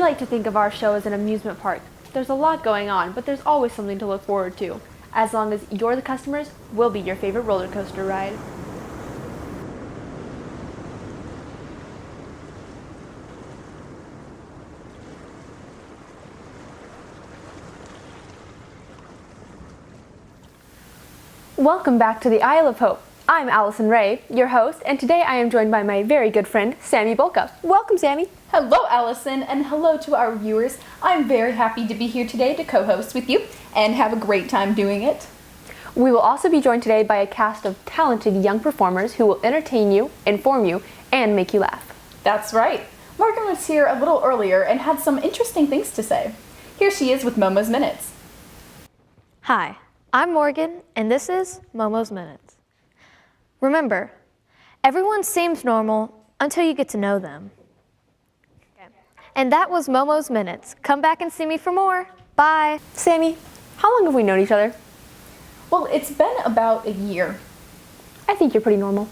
like to think of our show as an amusement park. There's a lot going on, but there's always something to look forward to. As long as you're the customers, we'll be your favorite roller coaster ride. Welcome back to the Isle of Hope. I'm Allison Ray, your host, and today I am joined by my very good friend, Sammy Bolka. Welcome, Sammy. Hello, Allison, and hello to our viewers. I'm very happy to be here today to co-host with you and have a great time doing it. We will also be joined today by a cast of talented young performers who will entertain you, inform you, and make you laugh. That's right. Morgan was here a little earlier and had some interesting things to say. Here she is with Momo's Minutes. Hi, I'm Morgan, and this is Momo's Minutes. Remember, everyone seems normal until you get to know them. Okay. And that was Momo's Minutes. Come back and see me for more. Bye. Sammy, how long have we known each other? Well, it's been about a year. I think you're pretty normal.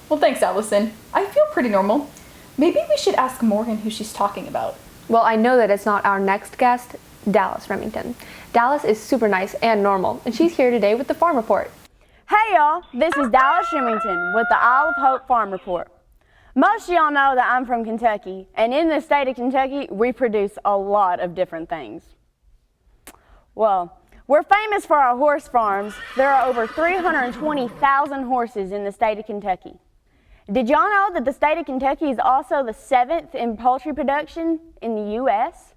Well, thanks, Allison. I feel pretty normal. Maybe we should ask Morgan who she's talking about. Well, I know that it's not our next guest, Dallas Remington. Dallas is super nice and normal, and she's here today with the Farm Report. Hey y'all, this is Dallas Remington with the Isle of Hope Farm Report. Most of y'all know that I'm from Kentucky, and in the state of Kentucky, we produce a lot of different things. Well, we're famous for our horse farms. There are over 320,000 horses in the state of Kentucky. Did y'all know that the state of Kentucky is also the 7th in poultry production in the U.S.?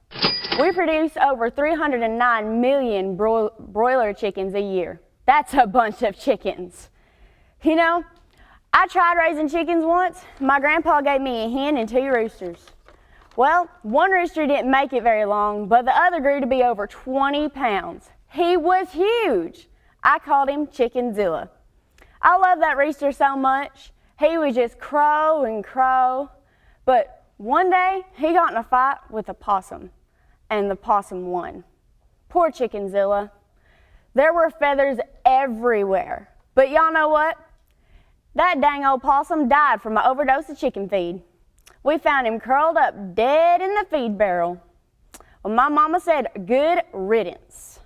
We produce over 309 million broiler chickens a year. That's a bunch of chickens. You know, I tried raising chickens once. My grandpa gave me a hen and 2 roosters. Well, one rooster didn't make it very long, but the other grew to be over 20 pounds. He was huge. I called him Chickenzilla. I love that rooster so much. He would just crow and crow. But one day, he got in a fight with a possum, and the possum won. Poor Chickenzilla. There were feathers everywhere. But y'all know what? That dang old possum died from an overdose of chicken feed. We found him curled up dead in the feed barrel. Well, my mama said, good riddance.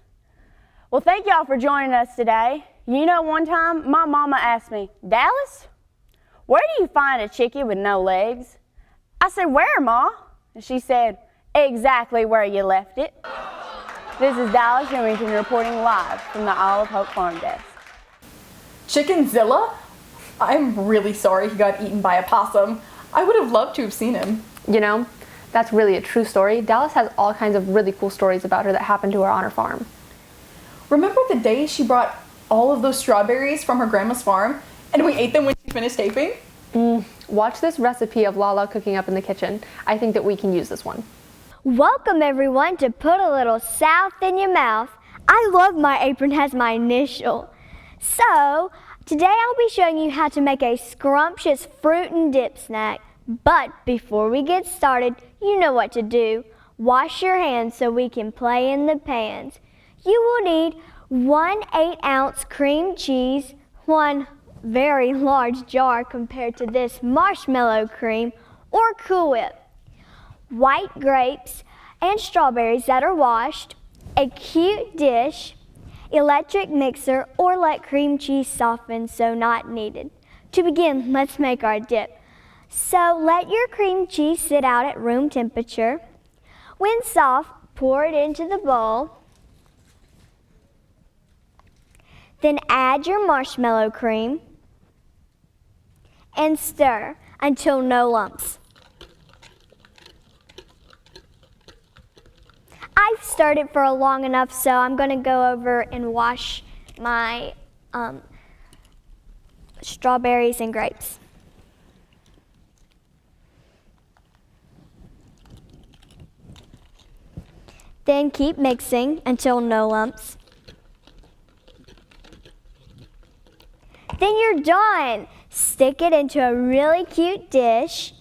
Well, thank y'all for joining us today. You know, one time my mama asked me, Dallas, where do you find a chicken with no legs? I said, where, Ma? And she said, exactly where you left it. This is Dallas Remington reporting live from the Isle of Hope Farm Desk. Chickenzilla? I'm really sorry he got eaten by a possum. I would have loved to have seen him. You know, that's really a true story. Dallas has all kinds of really cool stories about her that happened to her on her farm. Remember the day she brought all of those strawberries from her grandma's farm and we ate them when she finished taping? Watch this recipe of Lala cooking up in the kitchen. I think that we can use this one. Welcome everyone to Put a Little South in Your Mouth. I love my apron has my initial. So, today I'll be showing you how to make a scrumptious fruit and dip snack. But before we get started, you know what to do. Wash your hands so we can play in the pans. You will need 1 8-ounce cream cheese, 1 very large jar compared to this marshmallow cream, or Cool Whip, white grapes and strawberries that are washed, a cute dish, electric mixer, or let cream cheese soften so not needed. To begin, let's make our dip. So let your cream cheese sit out at room temperature. When soft, pour it into the bowl. Then add your marshmallow cream and stir until no lumps. I've stirred it for long enough, so I'm going to go over and wash my strawberries and grapes. Then keep mixing until no lumps. Then you're done. Stick it into a really cute dish.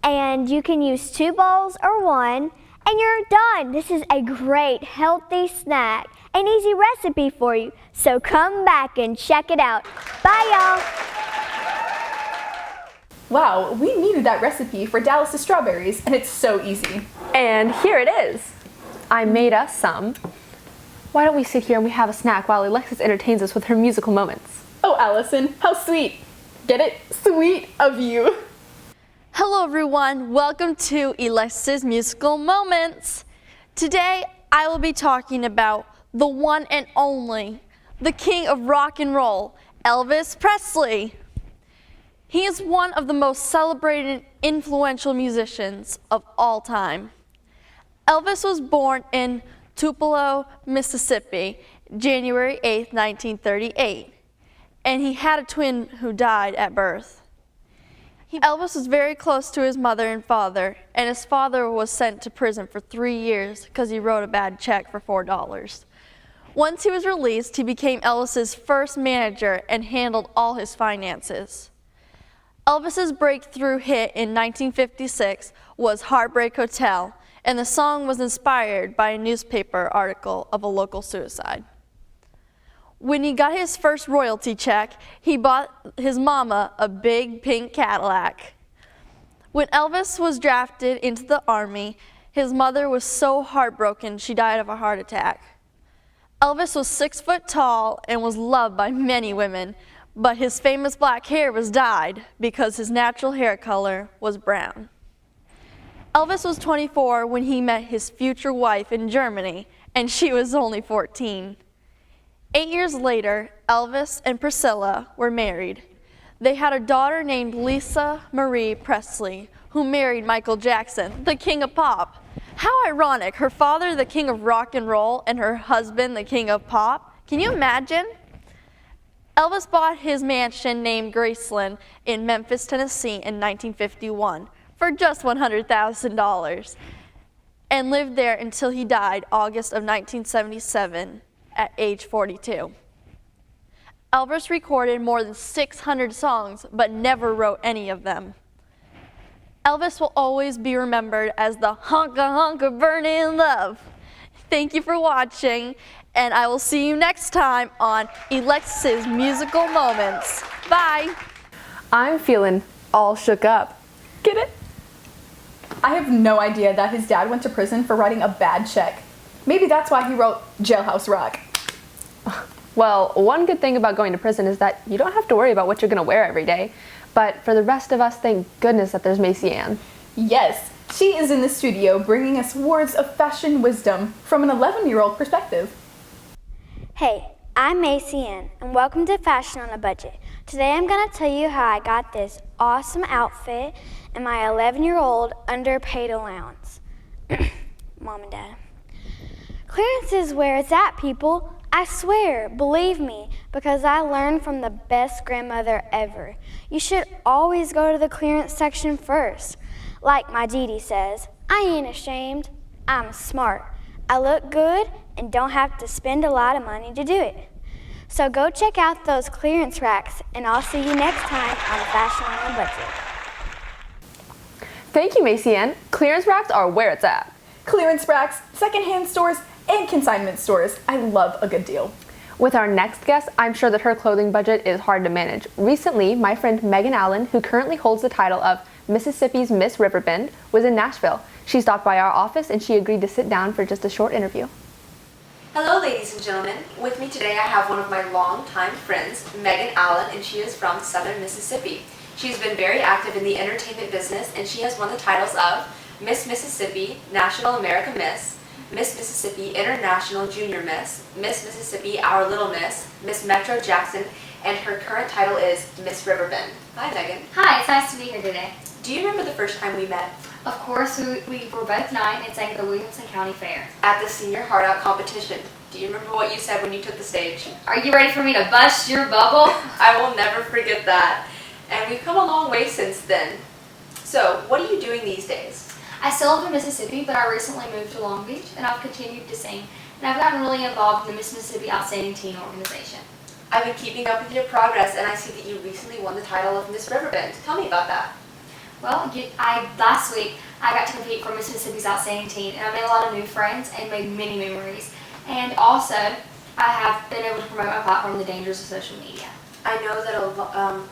And you can use 2 bowls or 1, and you're done. This is a great, healthy snack, an easy recipe for you. So come back and check it out. Bye, y'all. Wow, we needed that recipe for Dallas's strawberries, and it's so easy. And here it is. I made us some. Why don't we sit here and we have a snack while Alexis entertains us with her musical moments? Oh, Allison, how sweet. Get it? Sweet of you. Hello everyone, welcome to Alexis Musical Moments. Today I will be talking about the one and only, the king of rock and roll, Elvis Presley. He is one of the most celebrated and influential musicians of all time. Elvis was born in Tupelo, Mississippi, January 8, 1938, and he had a twin who died at birth. Elvis was very close to his mother and father, and his father was sent to prison for 3 years because he wrote a bad check for $4. Once he was released, he became Elvis's first manager and handled all his finances. Elvis's breakthrough hit in 1956 was Heartbreak Hotel, and the song was inspired by a newspaper article of a local suicide. When he got his first royalty check, he bought his mama a big pink Cadillac. When Elvis was drafted into the Army, his mother was so heartbroken she died of a heart attack. Elvis was 6 foot tall and was loved by many women, but his famous black hair was dyed because his natural hair color was brown. Elvis was 24 when he met his future wife in Germany, and she was only 14. 8 years later, Elvis and Priscilla were married. They had a daughter named Lisa Marie Presley, who married Michael Jackson, the king of pop. How ironic, her father the king of rock and roll and her husband the king of pop. Can you imagine? Elvis bought his mansion named Graceland in Memphis, Tennessee in 1951 for just $100,000 and lived there until he died August of 1977 at age 42. Elvis recorded more than 600 songs but never wrote any of them. Elvis will always be remembered as the honka honka burning love. Thank you for watching, and I will see you next time on Alexis Musical Moments. Bye. I'm feeling all shook up. Get it? I have no idea that his dad went to prison for writing a bad check. Maybe that's why he wrote Jailhouse Rock. Well, one good thing about going to prison is that you don't have to worry about what you're going to wear every day. But for the rest of us, thank goodness that there's Macy Ann. Yes, she is in the studio bringing us words of fashion wisdom from an 11-year-old perspective. Hey, I'm Macy Ann, and welcome to Fashion on a Budget. Today I'm going to tell you how I got this awesome outfit and my 11-year-old underpaid allowance. Mom and Dad. Clearance is where it's at, people. I swear, believe me, because I learned from the best grandmother ever. You should always go to the clearance section first. Like my Dee says, I ain't ashamed. I'm smart. I look good and don't have to spend a lot of money to do it. So go check out those clearance racks, and I'll see you next time on Fashion on a Budget. Thank you, Macy Ann. Clearance racks are where it's at. Clearance racks, secondhand stores, and consignment stores. I love a good deal. With our next guest, I'm sure that her clothing budget is hard to manage. Recently, my friend Megan Allen, who currently holds the title of Mississippi's Miss Riverbend, was in Nashville. She stopped by our office and she agreed to sit down for just a short interview. Hello ladies and gentlemen, with me today I have one of my longtime friends, Megan Allen, and she is from Southern Mississippi. She's been very active in the entertainment business and she has won the titles of Miss Mississippi, National America Miss, Miss Mississippi International Junior Miss, Miss Mississippi Our Little Miss Metro Jackson, and her current title is Miss Riverbend. Hi Megan. Hi, it's nice to be here today. Do you remember the first time we met? Of course, we were both 9 and sang at the Williamson County Fair. At the Senior Heart Out competition. Do you remember what you said when you took the stage? Are you ready for me to bust your bubble? I will never forget that. And we've come a long way since then. So, what are you doing these days? I still live in Mississippi, but I recently moved to Long Beach, and I've continued to sing. And I've gotten really involved in the Miss Mississippi Outstanding Teen organization. I've been keeping up with your progress, and I see that you recently won the title of Miss Riverbend. Tell me about that. Well, last week I got to compete for Miss Mississippi's Outstanding Teen, and I made a lot of new friends and made many memories. And also, I have been able to promote my platform, The Dangers of Social Media. I know that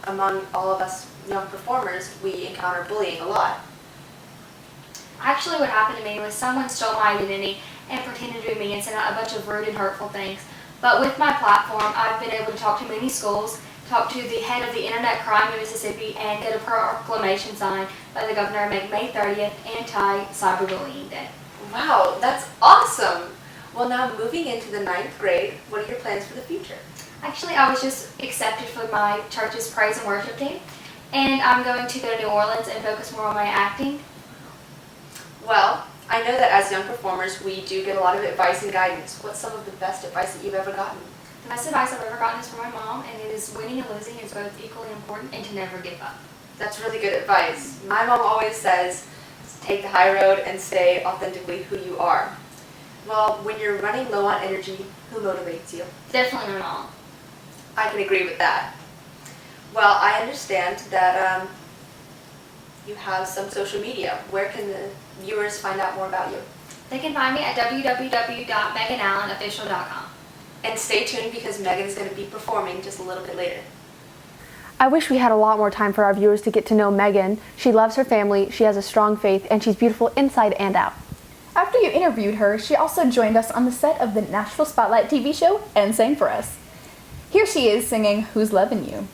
among all of us young performers, we encounter bullying a lot. Actually, what happened to me was someone stole my identity and pretended to be me and sent out a bunch of rude and hurtful things. But with my platform, I've been able to talk to many schools, talk to the head of the internet crime in Mississippi, and get a proclamation signed by the governor and make May 30th Anti-Cyberbullying Day. Wow, that's awesome! Well, now moving into the 9th grade, what are your plans for the future? Actually, I was just accepted for my church's praise and worship team, and I'm going to go to New Orleans and focus more on my acting. Well, I know that as young performers, we do get a lot of advice and guidance. What's some of the best advice that you've ever gotten? The best advice I've ever gotten is from my mom, and it is winning and losing is both equally important and to never give up. That's really good advice. My mom always says, take the high road and stay authentically who you are. Well, when you're running low on energy, who motivates you? Definitely my mom. I can agree with that. Well, I understand that you have some social media. Where can the viewers find out more about you? They can find me at www.meganallenofficial.com. And stay tuned because Megan is going to be performing just a little bit later. I wish we had a lot more time for our viewers to get to know Megan. She loves her family, she has a strong faith, and she's beautiful inside and out. After you interviewed her, she also joined us on the set of the Nashville Spotlight TV show and sang for us. Here she is singing Who's Lovin' You.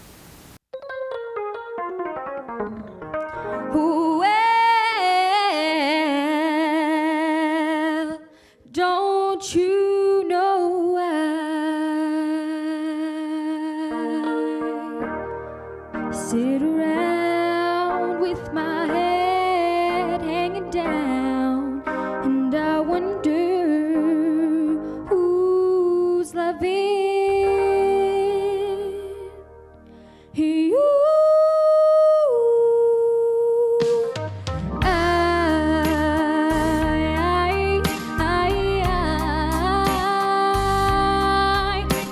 Well, don't you know I sit around with my head hanging down, and I wonder who's loving you.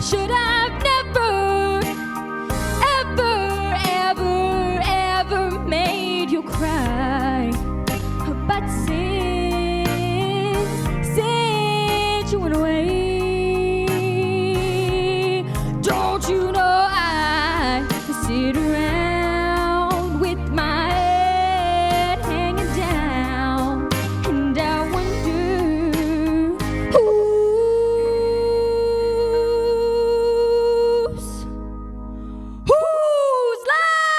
Should I've never, ever made you cry, but since you went away, don't you know I sit around with my head hanging down, and I wonder who's loving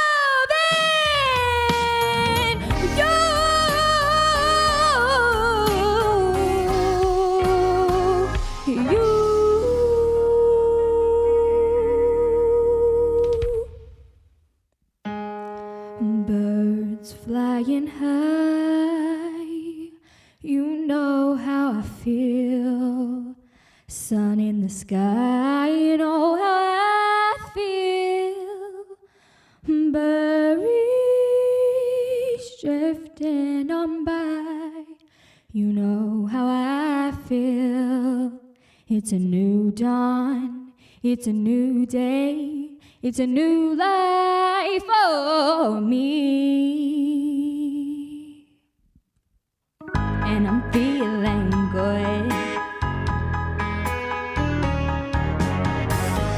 you. Birds flying high, you know how I feel. Sun in the sky, you know how I feel. Berries drifting on by, you know how I feel. It's a new dawn, it's a new day, it's a new life for me, and I'm feeling good.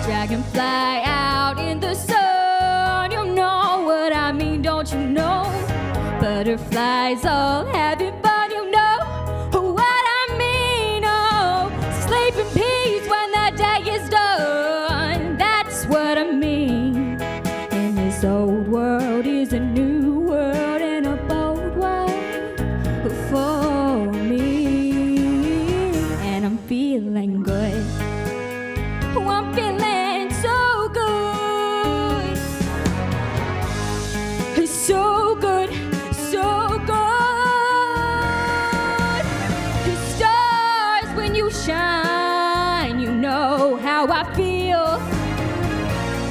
Dragonfly out in the sun, you know what I mean, don't you know? Butterflies all having fun, you know what I mean. Oh, sleep in peace when the day is done, that's what I mean. And this old world is a new world and a bold world for me, and I'm feeling good. Oh, I'm feeling so good. It's so good, so good. The stars when you shine, you know how I feel.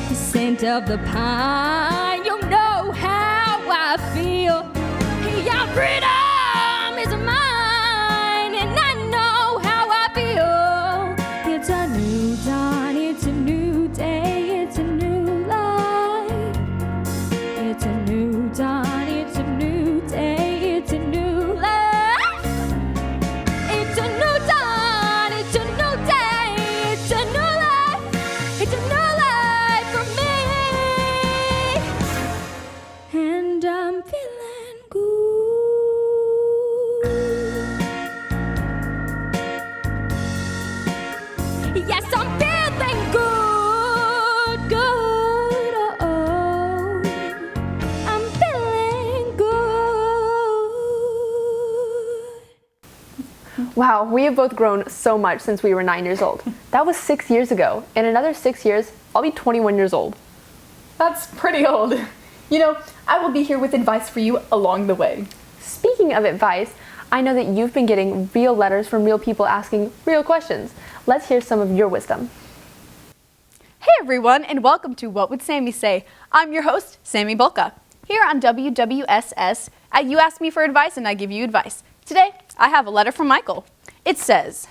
The scent of the pine, you know how I feel. Your freedom is mine, and I know how I feel. It's a new dawn, it's a new day, it's a new life. It's a new dawn, it's a new day, it's a new life. It's a new dawn, it's a new day, it's a new life. It's a new life for me. Wow, we have both grown so much since we were 9 years old. That was 6 years ago. In another 6 years, I'll be 21 years old. That's pretty old. You know, I will be here with advice for you along the way. Speaking of advice, I know that you've been getting real letters from real people asking real questions. Let's hear some of your wisdom. Hey everyone, and welcome to What Would Sammy Say? I'm your host, Sammy Bulka. Here on WWSS, you ask me for advice and I give you advice. Today, I have a letter from Michael. It says,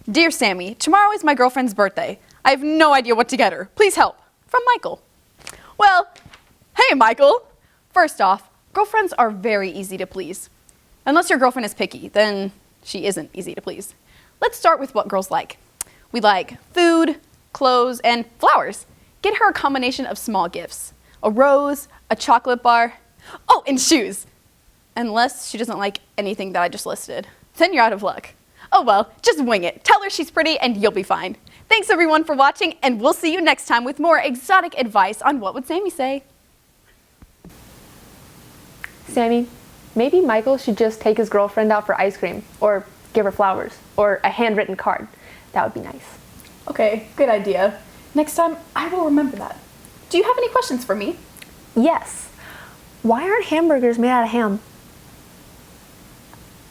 Dear Sammy, tomorrow is my girlfriend's birthday. I have no idea what to get her. Please help. From Michael. Well, hey Michael. First off, girlfriends are very easy to please. Unless your girlfriend is picky, then she isn't easy to please. Let's start with what girls like. We like food, clothes, and flowers. Get her a combination of small gifts. A rose, a chocolate bar, oh, and shoes. Unless she doesn't like anything that I just listed. Then you're out of luck. Oh well, just wing it. Tell her she's pretty and you'll be fine. Thanks everyone for watching, and we'll see you next time with more exotic advice on What Would Sammy Say? Sammy, maybe Michael should just take his girlfriend out for ice cream, or give her flowers, or a handwritten card. That would be nice. Okay, good idea. Next time, I will remember that. Do you have any questions for me? Yes. Why aren't hamburgers made out of ham?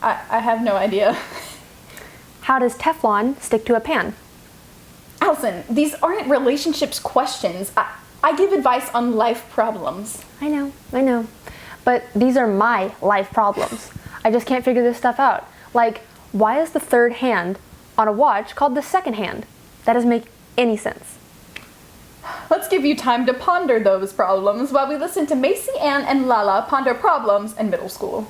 I have no idea. How does Teflon stick to a pan? Allison, these aren't relationships questions. I give advice on life problems. I know. But these are my life problems. I just can't figure this stuff out. Like, why is the third hand on a watch called the second hand? That doesn't make any sense. Let's give you time to ponder those problems while we listen to Macy Ann and Lala ponder problems in middle school.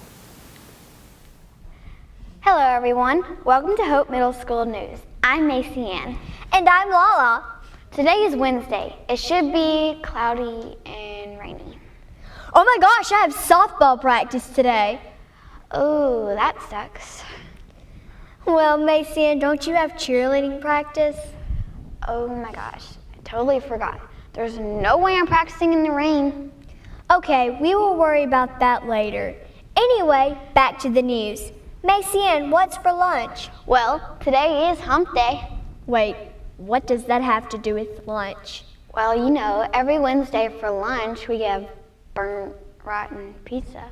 Hello everyone, welcome to Hope Middle School News. I'm Macy Ann. And I'm Lala. Today is Wednesday. It should be cloudy and rainy. Oh my gosh, I have softball practice today. Oh, that sucks. Well, Macy Ann, don't you have cheerleading practice? Oh my gosh, I totally forgot. There's no way I'm practicing in the rain. Okay, we will worry about that later. Anyway, back to the news. Macy Ann, what's for lunch? Well, today is hump day. Wait, what does that have to do with lunch? Well, you know, every Wednesday for lunch we have burnt, rotten pizza.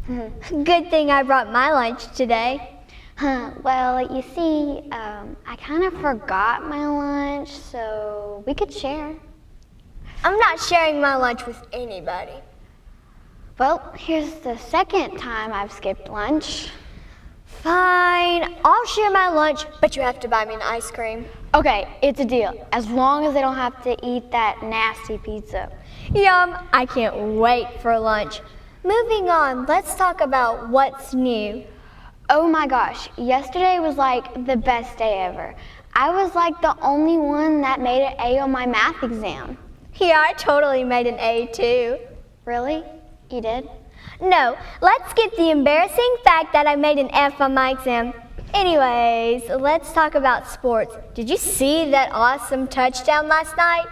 Good thing I brought my lunch today. Well, you see, I kind of forgot my lunch, so we could share. I'm not sharing my lunch with anybody. Well, here's the second time I've skipped lunch. Fine, I'll share my lunch, but you have to buy me an ice cream. Okay, it's a deal, as long as I don't have to eat that nasty pizza. Yum, I can't wait for lunch. Moving on, let's talk about what's new. Oh my gosh, yesterday was like the best day ever. I was like the only one that made an A on my math exam. Yeah, I totally made an A too. Really? You did? No, let's skip the embarrassing fact that I made an F on my exam. Anyways, let's talk about sports. Did you see that awesome touchdown last night?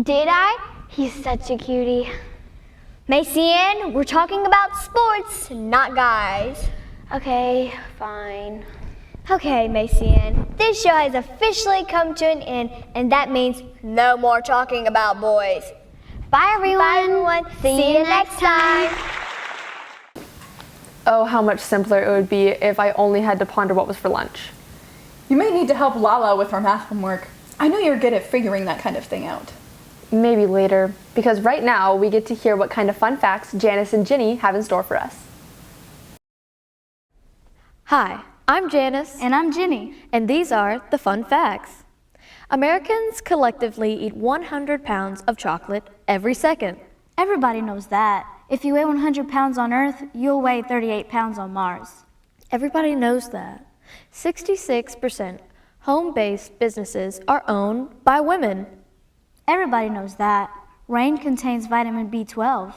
Did I? He's such a cutie. Macy Ann, we're talking about sports, not guys. Okay, fine. Okay, Macy Ann, this show has officially come to an end, and that means no more talking about boys. Bye everyone. Bye everyone. See you next time. Oh, how much simpler it would be if I only had to ponder what was for lunch. You may need to help Lala with her math homework. I know you're good at figuring that kind of thing out. Maybe later, because right now we get to hear what kind of fun facts Janice and Ginny have in store for us. Hi, I'm Janice. And I'm Ginny. And these are the fun facts. Americans collectively eat 100 pounds of chocolate every second. Everybody knows that. If you weigh 100 pounds on Earth, you'll weigh 38 pounds on Mars. Everybody knows that. 66% home-based businesses are owned by women. Everybody knows that. Rain contains vitamin B12.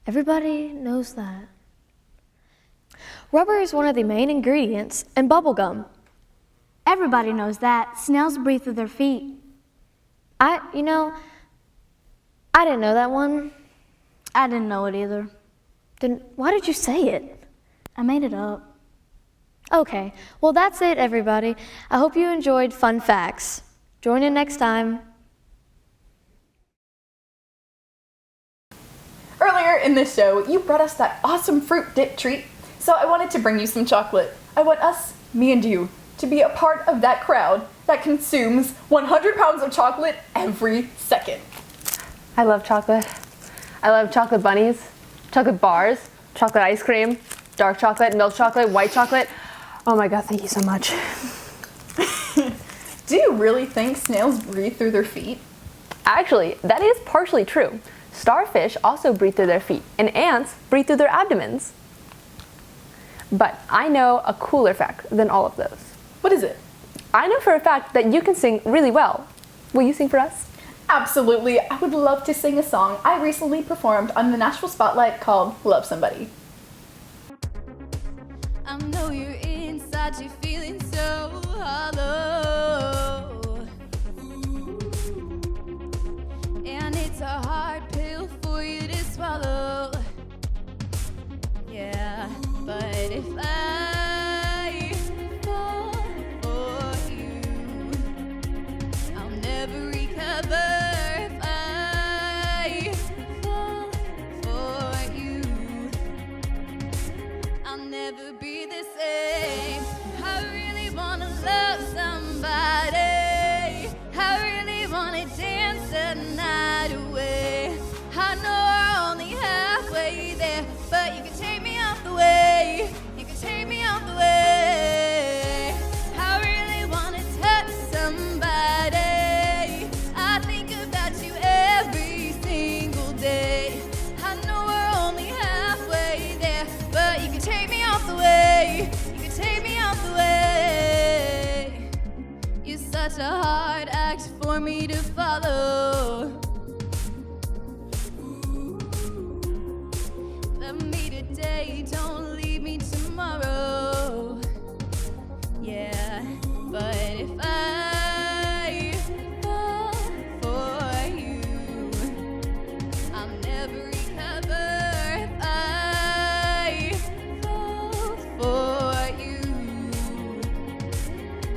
Everybody knows that. Rubber is one of the main ingredients in bubble gum. Everybody knows that. Snails breathe through their feet. I didn't know that one. I didn't know it either. Then why did you say it? I made it up. Okay, well that's it everybody. I hope you enjoyed Fun Facts. Join in next time. Earlier in this show, you brought us that awesome fruit dip treat, so I wanted to bring you some chocolate. I want us, me and you, to be a part of that crowd that consumes 100 pounds of chocolate every second. I love chocolate. I love chocolate bunnies, chocolate bars, chocolate ice cream, dark chocolate, milk chocolate, white chocolate. Oh my God, thank you so much. Do you really think snails breathe through their feet? Actually, that is partially true. Starfish also breathe through their feet, and ants breathe through their abdomens. But I know a cooler fact than all of those. What is it? I know for a fact that you can sing really well. Will you sing for us? Absolutely, I would love to sing a song I recently performed on the Nashville Spotlight called Love Somebody. I know you're inside, you're feeling so hollow. And it's a hard pill for you to swallow. Yeah, but if I fall for you, I'll never recover. If I fall for you, I'll never be the same. I really wanna love somebody. I really wanna dance the night away. I know we're only halfway there, but you can take me off the way. You can take me off the way. I really wanna touch somebody. I think about you every single day. I know we're only halfway there, but you can take me off the way. You can take me off the way. You're such a hard act for me to follow. Love me today, don't leave me tomorrow. Yeah, but if I fall for you, I'll never recover. If I fall for you,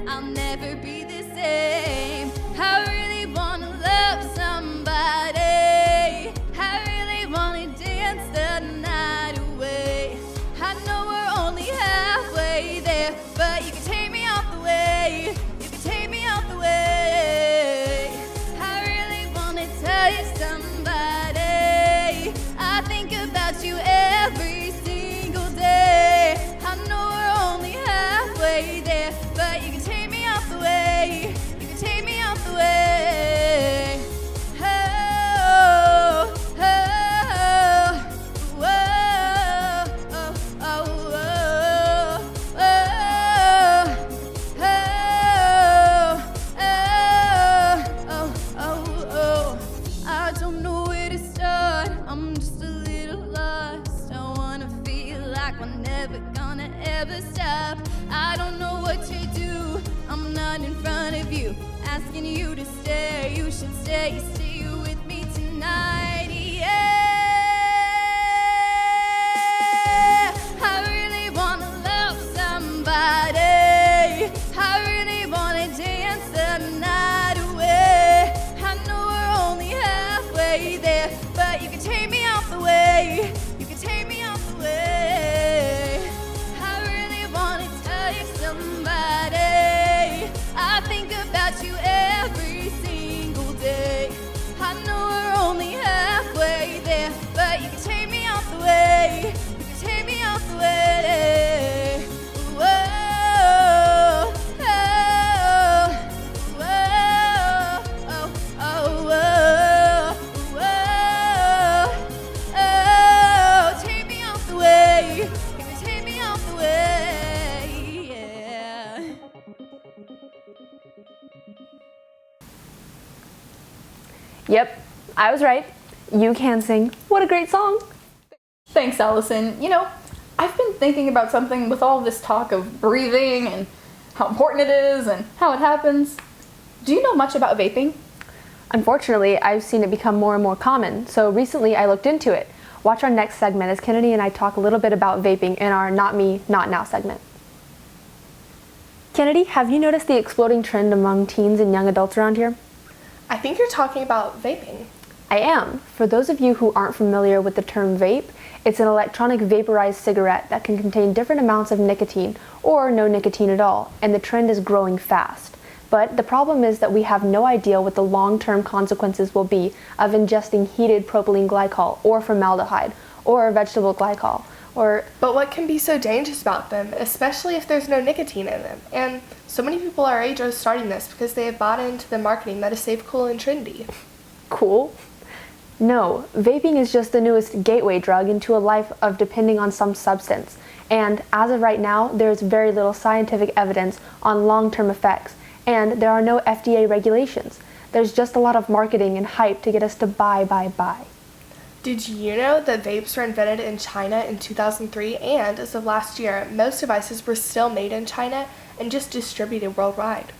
I'll never be the same. I really wanna love somebody. I really wanna dance the night away. I know we're only halfway there, but you can take me off the way. You can take me off the way. I really wanna tell you somebody. I think about you every single day. I know we're only halfway there, but you can take me off the way. You can take me off the way. Oh, oh, whoa, oh, oh, oh, I don't know where to start. I'm just a little lost. I wanna feel like we're never gonna ever stop. I don't know what to do. I'm not in front of you, asking you to stay. You should stay with me tonight. Yeah, I really wanna love somebody. I really wanna dance the night away. I know we're only halfway there, but you can take me off the way. You can take me off the way. I really wanna tell you somebody. I think about you every single day. I know we're only halfway there, but you can take me off the way. You can take me off the way. Whoa, oh, whoa, oh, oh, whoa, whoa, oh, take me off the way. You can take me off the way, yeah. Yep, I was right. You can sing. What a great song. Thanks, Allison. You know, I've been thinking about something with all this talk of breathing and how important it is and how it happens. Do you know much about vaping? Unfortunately, I've seen it become more and more common, so recently I looked into it. Watch our next segment as Kennedy and I talk a little bit about vaping in our Not Me, Not Now segment. Kennedy, have you noticed the exploding trend among teens and young adults around here? I think you're talking about vaping. I am. For those of you who aren't familiar with the term vape, it's an electronic vaporized cigarette that can contain different amounts of nicotine or no nicotine at all, and the trend is growing fast. But the problem is that we have no idea what the long-term consequences will be of ingesting heated propylene glycol or formaldehyde or vegetable glycol or... But what can be so dangerous about them, especially if there's no nicotine in them? And so many people our age are starting this because they have bought into the marketing that is safe, cool, and trendy. Cool? No, vaping is just the newest gateway drug into a life of depending on some substance. And as of right now, there's very little scientific evidence on long-term effects, and there are no FDA regulations. There's just a lot of marketing and hype to get us to buy. Did you know that vapes were invented in China in 2003, and as of last year, most devices were still made in China and just distributed worldwide?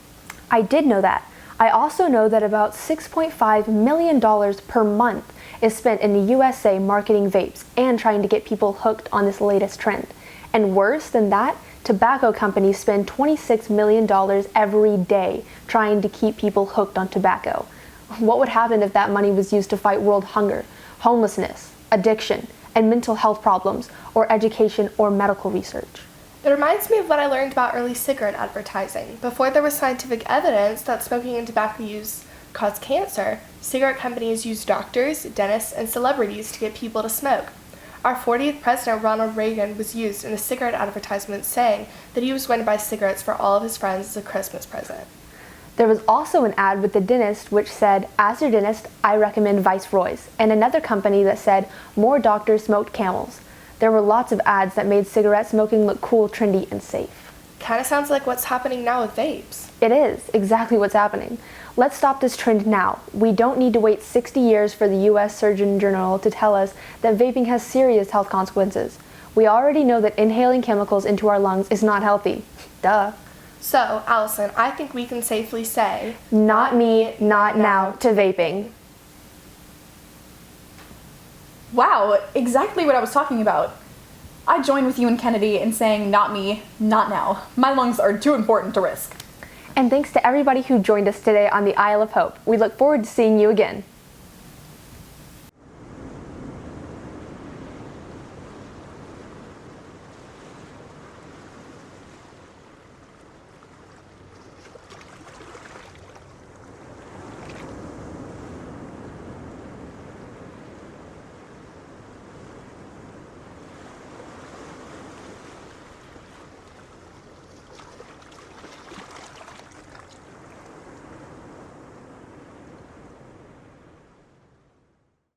I did know that. I also know that about $6.5 million per month is spent in the USA marketing vapes and trying to get people hooked on this latest trend. And worse than that, tobacco companies spend $26 million every day trying to keep people hooked on tobacco. What would happen if that money was used to fight world hunger, homelessness, addiction, and mental health problems, or education or medical research? It reminds me of what I learned about early cigarette advertising. Before there was scientific evidence that smoking and tobacco use caused cancer, cigarette companies used doctors, dentists, and celebrities to get people to smoke. Our 40th president, Ronald Reagan, was used in a cigarette advertisement saying that he was going to buy cigarettes for all of his friends as a Christmas present. There was also an ad with the dentist which said, "As your dentist, I recommend Viceroys," and another company that said, "More doctors smoked Camels." There were lots of ads that made cigarette smoking look cool, trendy, and safe. Kinda sounds like what's happening now with vapes. It is exactly what's happening. Let's stop this trend now. We don't need to wait 60 years for the U.S. Surgeon General to tell us that vaping has serious health consequences. We already know that inhaling chemicals into our lungs is not healthy. Duh. So, Allison, I think we can safely say, Not me, not now to vaping. Wow, exactly what I was talking about. I join with you and Kennedy in saying not me, not now. My lungs are too important to risk. And thanks to everybody who joined us today on the Isle of Hope. We look forward to seeing you again.